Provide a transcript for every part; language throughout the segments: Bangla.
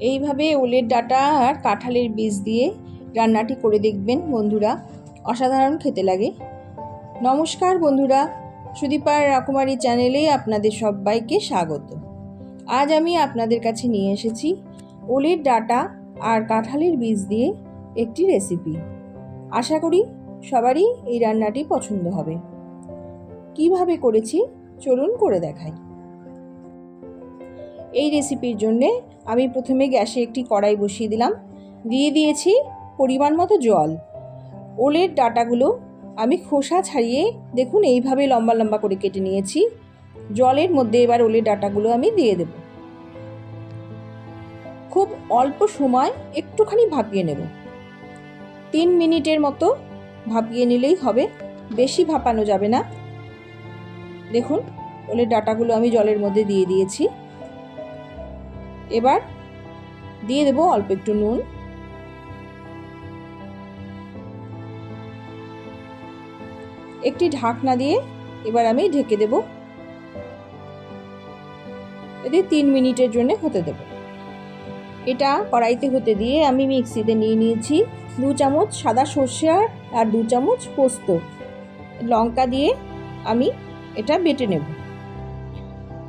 এইভাবে ওলের ডাঁটা আর কাঁঠালের বীজ দিয়ে রান্নাটি করে দেখবেন বন্ধুরা, অসাধারণ খেতে লাগে। নমস্কার বন্ধুরা, সুদীপার রকমারি চ্যানেলে আপনাদের সবাইকে স্বাগত। আজ আমি আপনাদের কাছে নিয়ে এসেছি ওলের ডাঁটা আর কাঁঠালের বীজ দিয়ে একটি রেসিপি। আশা করি সবারই এই রান্নাটি পছন্দ হবে। কিভাবে করেছি চলুন করে দেখাই। এই রেসিপির জন্যে আমি প্রথমে গ্যাসে একটি কড়াই বসিয়ে দিলাম, দিয়ে দিয়েছি পরিমাণ মতো জল। ওলের ডাঁটাগুলো আমি খোসা ছাড়িয়ে দেখুন এইভাবে লম্বা লম্বা করে কেটে নিয়েছি। জলের মধ্যে এবার ওলের ডাঁটাগুলো আমি দিয়ে দেব। খুব অল্প সময় একটুখানি ভাপিয়ে নেব, 3 মিনিটের মতো ভাপিয়ে নিলেই হবে, বেশি ভাপানো যাবে না। দেখুন ওলের ডাঁটাগুলো আমি জলের মধ্যে দিয়ে দিয়েছি। এবার দিয়ে দেব অল্প একটু নুন, একটি ঢাকনা দিয়ে এবার আমি ঢেকে দেব। এতে 3 মিনিটের জন্য হতে দেব। এটা কড়াইতে হতে দিয়ে আমি মিক্সিতে নিয়ে নিয়েছি 2 চামচ সাদা সর্ষে আর 2 চামচ পোস্ত। লঙ্কা দিয়ে আমি এটা বেটে নেব।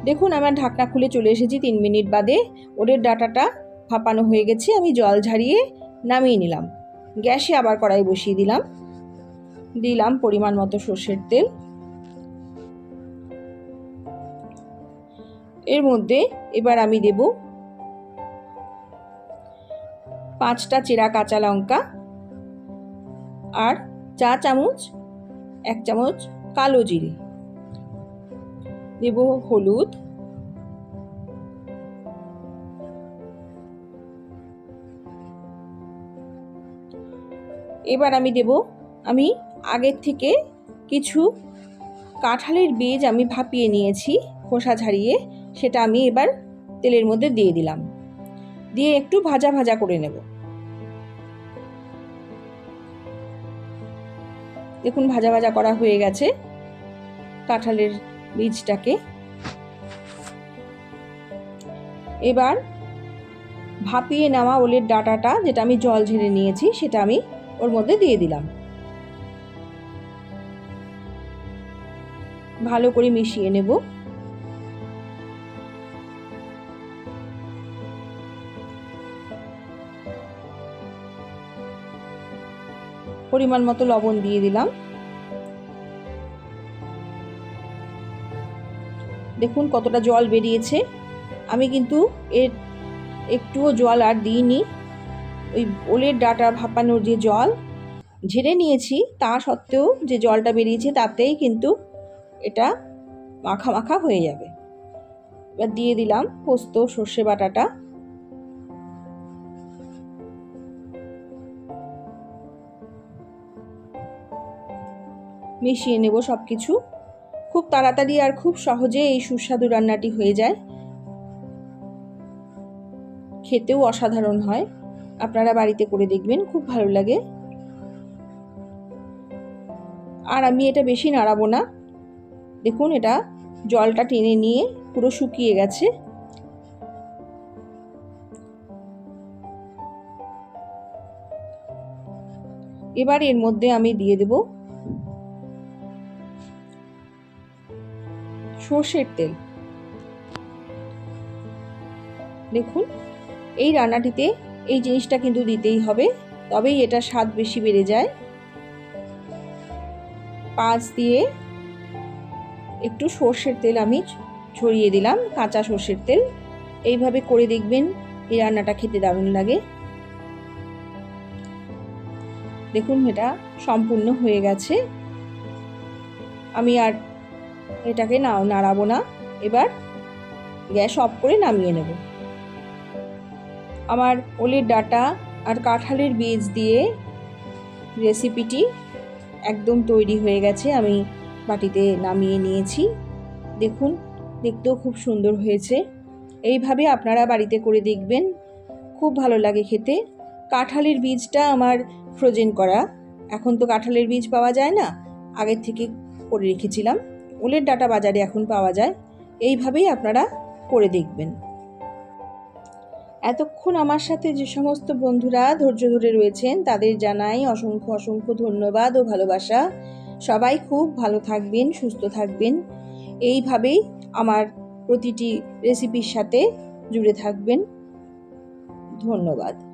দেখুন আমার ঢাকনা খুলে চলে এসেছি 3 মিনিট বাদে। ওলের ডাঁটাটা ভাপানো হয়ে গেছে, আমি জল ঝারিয়ে নামিয়ে নিলাম। গ্যাসে আবার কড়াই বসিয়ে দিলাম পরিমাণ মতো সর্ষের তেল। এর মধ্যে এবার আমি দেব 5টা চেরা কাঁচা লঙ্কা আর 1 চামচ কালো জিরে। দেব হলুদ, এবার আমি আগের থেকে কিছু কাঁঠালের বীজ আমি ভাপিয়ে নিয়েছি খোসা ছাড়িয়ে, সেটা আমি এবার তেলের মধ্যে দিয়ে দিলাম, দিয়ে একটু ভাজা ভাজা করে নেব। দেখুন ভাজা ভাজা করা হয়ে গেছে কাঁঠালের বীজটাকে। এবার ভাপিয়ে নেওয়া ওলের ডাঁটাটা, যেটা আমি জল ঝেড়ে নিয়েছি, সেটা আমি ওর মধ্যে দিয়ে দিলাম। ভালো করে মিশিয়ে নেব। পরিমাণ মতো লবণ দিয়ে দিলাম। দেখুন কতটা জল বেরিয়েছে। আমি কিন্তু এর একটুও জল আর দিইনি। ওই ওলের ডাঁটা ভাপানোর যে জল ঝেড়ে নিয়েছি, তা সত্ত্বেও যে জলটা বেরিয়েছে তাতেই কিন্তু এটা মাখা মাখা হয়ে যাবে। এবার দিয়ে দিলাম পোস্ত সর্ষে বাটাটা। মিশিয়ে নেব সব কিছু। খুব তাড়াতাড়ি আর খুব সহজে এই সুস্বাদু রান্নাটি হয়ে যায়, খেতেও অসাধারণ হয়। আপনারা বাড়িতে করে দেখবেন, খুব ভালো লাগে। আর আমি এটা বেশি নাড়াবো না। দেখুন এটা জলটা টেনে নিয়ে পুরো শুকিয়ে গেছে। এবার এর মধ্যে আমি দিয়ে দেব সর্ষের তেল। দেখুন এই রান্নাটিতে এই জিনিসটা কিন্তু দিতেই হবে, তবেই এটা স্বাদ বেশি বেড়ে যায়। 5 দিয়ে একটু সর্ষের তেল আমি ছড়িয়ে দিলাম, কাঁচা সর্ষের তেল। এইভাবে করে দেখবেন, এই রান্নাটা খেতে দারুণ লাগে। দেখুন এটা সম্পূর্ণ হয়ে গেছে। আমি আর এটাকে নাড়াবো না। এবার গ্যাস অফ করে নামিয়ে নেব। আমার ওলের ডাঁটা আর কাঁঠালের বীজ দিয়ে রেসিপিটি একদম তৈরি হয়ে গেছে। আমি বাটিতে নামিয়ে নিয়েছি। দেখুন দেখতেও খুব সুন্দর হয়েছে। এইভাবে আপনারা বাড়িতে করে দেখবেন, খুব ভালো লাগে খেতে। কাঁঠালের বীজটা আমার ফ্রোজেন করা, এখন তো কাঁঠালের বীজ পাওয়া যায় না, আগের থেকে করে রেখেছিলাম। ওলের ডাঁটা বাজারে এখন পাওয়া যায়। এইভাবেই আপনারা করে দেখবেন। এতক্ষণ আমার সাথে যে সমস্ত বন্ধুরা ধৈর্য ধরে রয়েছেন তাদের জানাই অসংখ্য অসংখ্য ধন্যবাদ ও ভালোবাসা। সবাই খুব ভালো থাকবেন, সুস্থ থাকবেন। এইভাবেই আমার প্রতিটি রেসিপির সাথে জুড়ে থাকবেন। ধন্যবাদ।